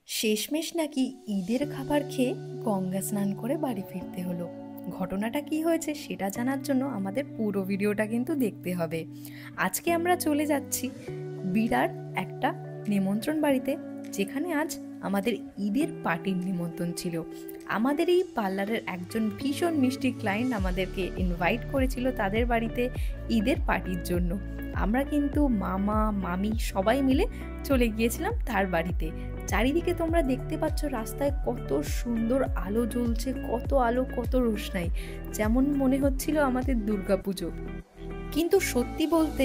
শেষমেশ নাকি ঈদের খাবার খেয়ে গঙ্গা স্নান করে বাড়ি ফিরতে হলো। ঘটনাটা কি হয়েছে সেটা জানার জন্য আমাদের পুরো ভিডিওটা কিন্তু দেখতে হবে। আজকে আমরা চলে যাচ্ছি বিরাট একটা নিমন্ত্রণ বাড়িতে, যেখানে আজ আমাদের ঈদের পার্টির নিমন্ত্রণ ছিল। আমাদের এই পার্লারের একজন ভীষণ মিষ্টি ক্লায়েন্ট আমাদেরকে ইনভাইট করেছিল তাদের বাড়িতে ঈদের পার্টির জন্য। আমরা কিন্তু মামা মামি সবাই মিলে চলে গিয়েছিলাম তার বাড়িতে। চারিদিকে তোমরা দেখতে পাচ্ছ রাস্তায় কত সুন্দর আলো জ্বলছে, কত আলো, কত রোশনাই, যেমন মনে হচ্ছিল আমাদের দুর্গাপুজো। কিন্তু সত্যি বলতে,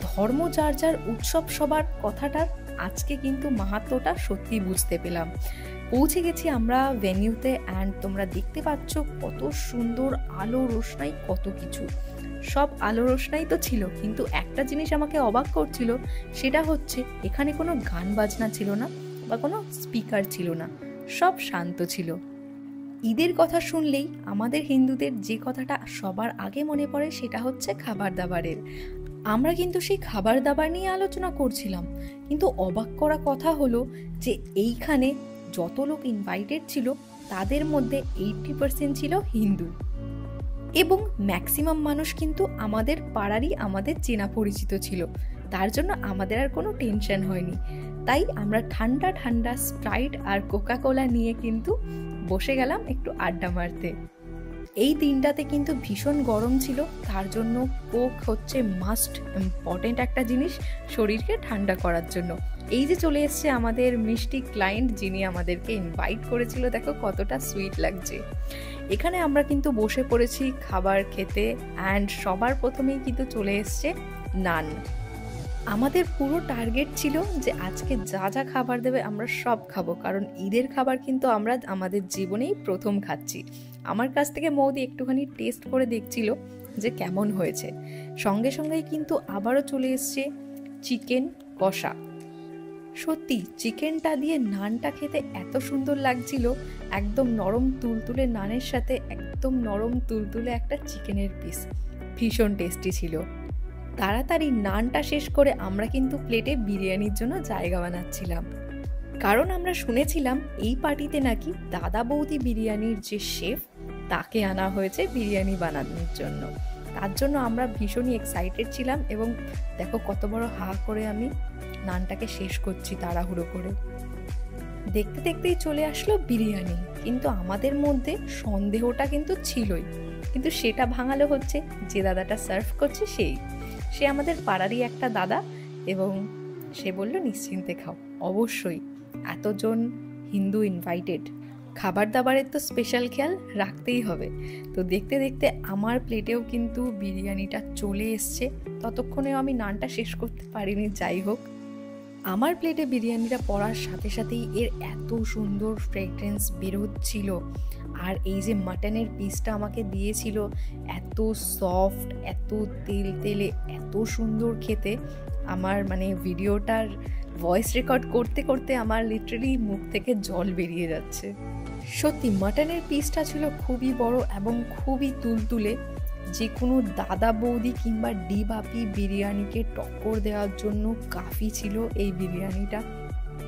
ধর্ম যার যার, উৎসব সবার কথাটার আজকে কিন্তু মাহাত্ম্যটা সত্যি বুঝতে পেলাম। পৌঁছে গেছি আমরা ভেনিউতে, অ্যান্ড তোমরা দেখতে পাচ্ছ কত সুন্দর আলো রোশনাই, কত কিছু। সব আলো রোশনাই তো ছিল, কিন্তু একটা জিনিস আমাকে অবাক করছিল, সেটা হচ্ছে এখানে কোনো গান বাজনা ছিল না বা কোনো স্পিকার ছিল না, সব শান্ত ছিল। ঈদের কথা শুনলেই আমাদের হিন্দুদের যে কথাটা সবার আগে মনে পড়ে সেটা হচ্ছে খাবার দাবারের। আমরা কিন্তু সেই খাবার দাবার নিয়ে আলোচনা করছিলাম, কিন্তু অবাক করা কথা হলো যে এইখানে যত লোক ইনভাইটেড ছিল তাদের মধ্যে 80% ছিল হিন্দু, এবং ম্যাক্সিমাম মানুষ কিন্তু আমাদের পাড়ারই, আমাদের চেনা পরিচিত ছিল। তার জন্য আমাদের আর কোনো টেনশন হয়নি। তাই আমরা ঠান্ডা ঠান্ডা স্প্রাইট আর কোকা কোলা নিয়ে কিন্তু বসে গেলাম একটু আড্ডা মারতে। এই দিনটাতে কিন্তু ভীষণ গরম ছিল, তার জন্য কোক হচ্ছে মাস্ট ইম্পর্টেন্ট একটা জিনিস শরীরকে ঠান্ডা করার জন্য। এই যে চলে এসছে আমাদের মিষ্টি ক্লায়েন্ট, যিনি আমাদেরকে ইনভাইট করেছিল, দেখো কতটা সুইট লাগছে। এখানে আমরা কিন্তু বসে পড়েছি খাবার খেতে, অ্যান্ড সবার প্রথমেই কিন্তু চলে এসছে নান। আমাদের পুরো টার্গেট ছিল যে আজকে যা যা খাবার দেবে আমরা সব খাবো, কারণ ঈদের খাবার কিন্তু আমরা আমাদের জীবনেই প্রথম খাচ্ছি। আমার কাছ থেকে মৌদি একটুখানি টেস্ট করে দেখছিল যে কেমন হয়েছে। সঙ্গে সঙ্গেই কিন্তু আবারও চলে এসছে চিকেন কষা। সত্যি চিকেনটা দিয়ে নানটা খেতে এত সুন্দর লাগছিল, একদম নরম তুলতুলে নানের সাথে একদম নরম তুলতুলে একটা চিকেনের পিস, ভীষণ টেস্টি ছিল। তাড়াতাড়ি নানটা শেষ করে আমরা কিন্তু প্লেটে বিরিয়ানির জন্য জায়গা বানাচ্ছিলাম, কারণ আমরা শুনেছিলাম এই পার্টিতে নাকি দাদা বৌদি বিরিয়ানির যে শেফ, তাকে আনা হয়েছে বিরিয়ানি বানানোর জন্য। তার জন্য আমরা ভীষণই এক্সাইটেড ছিলাম, এবং দেখো কত বড় হা করে আমি নানটাকে শেষ করছি তাড়াহুড়ো করে। দেখতে দেখতেই চলে আসলো বিরিয়ানি, কিন্তু আমাদের মধ্যে সন্দেহটা কিন্তু ছিলই, কিন্তু সেটা ভাঙালো হচ্ছে যে দাদাটা সার্ভ করছে সে আমাদের পাড়ারই একটা দাদা, এবং সে বলল নিশ্চিন্তে খাও। অবশ্যই, এতজন হিন্দু ইনভাইটেড, খাবার দাবারের তো স্পেশাল খেয়াল রাখতেই হবে। তো দেখতে দেখতে আমার প্লেটেও কিন্তু বিরিয়ানিটা চলে এসছে, ততক্ষণেও আমি নানটা শেষ করতে পারিনি। যাই হোক, আমার প্লেটে বিরিয়ানিটা পড়ার সাথে সাথেই এর এত সুন্দর ফ্রেগরেন্স বেরোচ্ছিল, আর এই যে মাটনের পিসটা আমাকে দিয়েছিল, এত সফট, এত তেল তেলে, এত সুন্দর খেতে। আমার মানে ভিডিওটার ভয়েস রেকর্ড করতে করতে আমার লিটারালি মুখ থেকে জল বেরিয়ে যাচ্ছে। সত্যি মাটনের পিসটা ছিল খুবই বড় এবং খুবই তুলতুলে, যে কোনো দাদা বৌদি কিংবা ডিবাপি বিরিয়ানিকে টক্কর দেওয়ার জন্য কাফি ছিল এই বিরিয়ানিটা।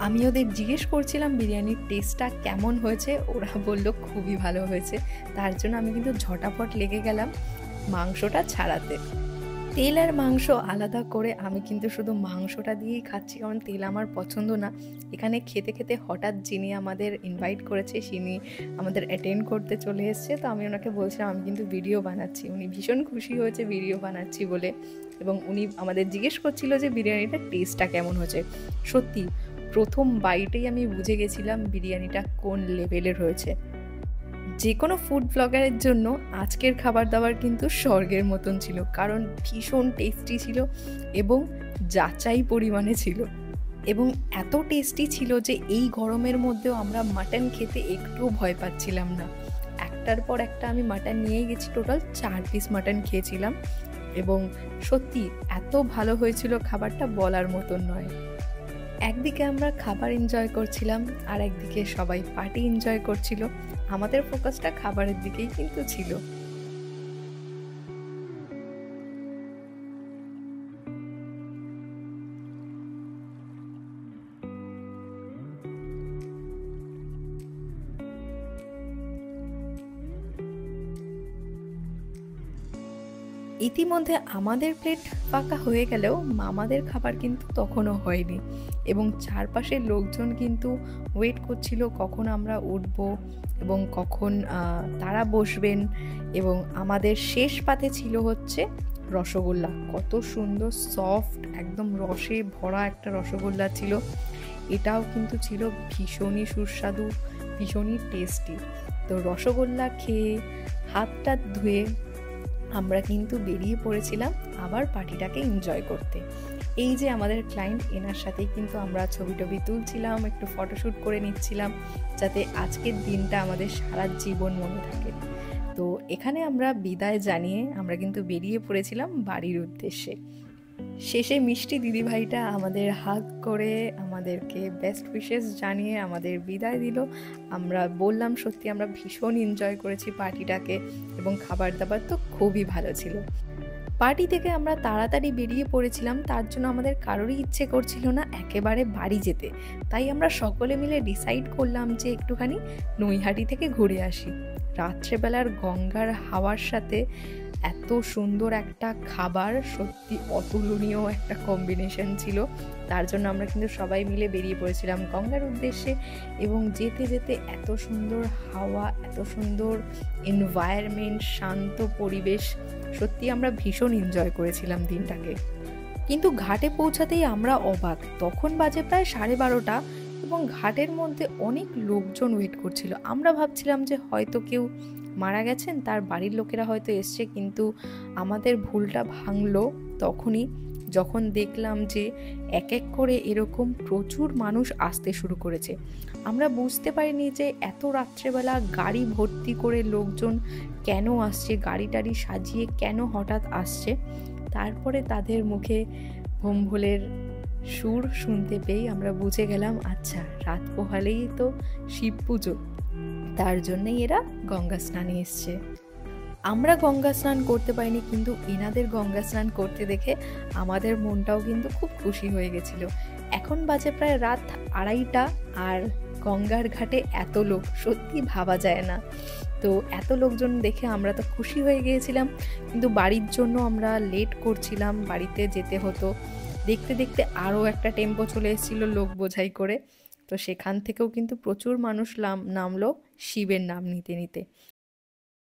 আমি ওদের জিজ্ঞেস করছিলাম বিরিয়ানির টেস্টটা কেমন হয়েছে, ওরা বলল খুবই ভালো হয়েছে। তার জন্য আমি কিন্তু ঝটাপট লেগে গেলাম মাংসটা ছাড়াতে। তেল আর মাংস আলাদা করে আমি কিন্তু শুধু মাংসটা দিয়েই খাচ্ছি, কারণ তেল আমার পছন্দ না। এখানে খেতে খেতে হঠাৎ যিনি আমাদের ইনভাইট করেছে তিনি আমাদের অ্যাটেন্ড করতে চলে এসেছে, তো আমি ওনাকে বলছিলাম আমি কিন্তু ভিডিও বানাচ্ছি। উনি ভীষণ খুশি হয়েছে ভিডিও বানাচ্ছি বলে, এবং উনি আমাদের জিজ্ঞেস করছিল যে বিরিয়ানিটার টেস্টটা কেমন হয়েছে। সত্যি প্রথম বাইটেই আমি বুঝে গেছিলাম বিরিয়ানিটা কোন লেভেলের হয়েছে। যে কোনো ফুড ব্লগারের জন্য আজকের খাবার দাবার কিন্তু স্বর্গের মতন ছিল, কারণ ভীষণ টেস্টি ছিল এবং যাচাই পরিমাণে ছিল, এবং এত টেস্টি ছিল যে এই গরমের মধ্যেও আমরা মাটন খেতে একটুও ভয় পাচ্ছিলাম না। একটার পর একটা আমি মাটন নিয়ে গেছি, টোটাল 4 পিস মাটন খেয়েছিলাম, এবং সত্যি এত ভালো হয়েছিল খাবারটা বলার মতন নয়। একদিকে আমরা খাবার এনজয় করছিলাম, আর একদিকে সবাই পার্টি এনজয় করছিল। আমাদের ফোকাসটা খাবারের দিকেই কিন্তু ছিল। ইতিমধ্যে আমাদের প্লেট ফাঁকা হয়ে গেলেও মামাদের খাবার কিন্তু তখনও হয়নি, এবং চারপাশের লোকজন কিন্তু ওয়েট করছিল কখন আমরা উঠব এবং কখন তারা বসবেন। এবং আমাদের শেষ পাতে ছিল হচ্ছে রসগোল্লা। কত সুন্দর সফট, একদম রসে ভরা একটা রসগোল্লা ছিল। এটাও কিন্তু ছিল ভীষণই সুস্বাদু, ভীষণই টেস্টি। তো রসগোল্লা খেয়ে হাতটা ধুয়ে আমরা কিন্তু বেরিয়ে পড়েছিলাম আবার পার্টিটাকে এনজয় করতে। এই যে আমাদের ক্লায়েন্ট, এনার সাথেই কিন্তু আমরা ছবি টবি তুলছিলাম, একটু ফটোশ্যুট করে নিচ্ছিলাম, যাতে আজকের দিনটা আমাদের সারা জীবন মনে থাকে। তো এখানে আমরা বিদায় জানিয়ে আমরা কিন্তু বেরিয়ে পড়েছিলাম বাড়ির উদ্দেশ্যে। শেষে মিষ্টি দিদিভাইটা আমাদের হাগ করে আমাদেরকে বেস্ট উইশেস জানিয়ে আমাদের বিদায় দিল। আমরা বললাম সত্যি আমরা ভীষণ এনজয় করেছি পার্টিটাকে, এবং খাবার দাবার তো খুবই ভালো ছিল। পার্টি থেকে আমরা তাড়াতাড়ি বেরিয়ে পড়েছিলাম, তার জন্য আমাদের কারোরই ইচ্ছে করছিল না একেবারে বাড়ি যেতে। তাই আমরা সকলে মিলে ডিসাইড করলাম যে একটুখানি নৈহাটি থেকে ঘুরে আসি। রাত্রেবেলার গঙ্গার হাওয়ার সাথে এত সুন্দর একটা খাবার, সত্যি অতুলনীয় একটা কম্বিনেশন ছিল। তার জন্য আমরা কিন্তু সবাই মিলে বেরিয়ে পড়েছিলাম গঙ্গার উদ্দেশ্যে। এবং যেতে যেতে এত সুন্দর হাওয়া, এত সুন্দর এনভায়রনমেন্ট, শান্ত পরিবেশ, সত্যি আমরা ভীষণ এনজয় করেছিলাম দিনটাকে। কিন্তু ঘাটে পৌঁছাতেই আমরা অবাক, তখন বাজে প্রায় 12:30 এবং ঘাটের মধ্যে অনেক লোকজন ওয়েট করছিল। আমরা ভাবছিলাম যে হয়তো কেউ মারা গেছেন, তার বাড়ির লোকেরা হয়তো এসছে, কিন্তু আমাদের ভুলটা ভাঙলো তখনই যখন দেখলাম যে এক এক করে এরকম প্রচুর মানুষ আসতে শুরু করেছে। আমরা বুঝতে পারিনি যে এত রাত্রেবেলা গাড়ি ভর্তি করে লোকজন কেন আসছে, গাড়ি টাড়ি সাজিয়ে কেন হঠাৎ আসছে। তারপরে তাদের মুখে ভোম্ভলের সুর শুনতে পেয়ে আমরা বুঝে গেলাম, আচ্ছা রাত পোহালেই তো শিব পুজো, তার জন্যই এরা গঙ্গা স্নানে এসছে। আমরা গঙ্গা স্নান করতে পারিনি, কিন্তু এনাদের গঙ্গা স্নান করতে দেখে আমাদের মনটাও কিন্তু খুব খুশি হয়ে গেছিল। এখন বাজে প্রায় রাত 2:30, আর গঙ্গার ঘাটে এত লোক সত্যি ভাবা যায় না। তো এত লোকজন দেখে আমরা তো খুশি হয়ে গিয়েছিলাম, কিন্তু বাড়ির জন্য আমরা লেট করছিলাম, বাড়িতে যেতে হতো। দেখতে দেখতে আরও একটা টেম্পো চলে এসেছিলো লোক বোঝাই করে। তো সেখান থেকেও কিন্তু প্রচুর মানুষ নামলো শিবের নাম নিতে নিতে।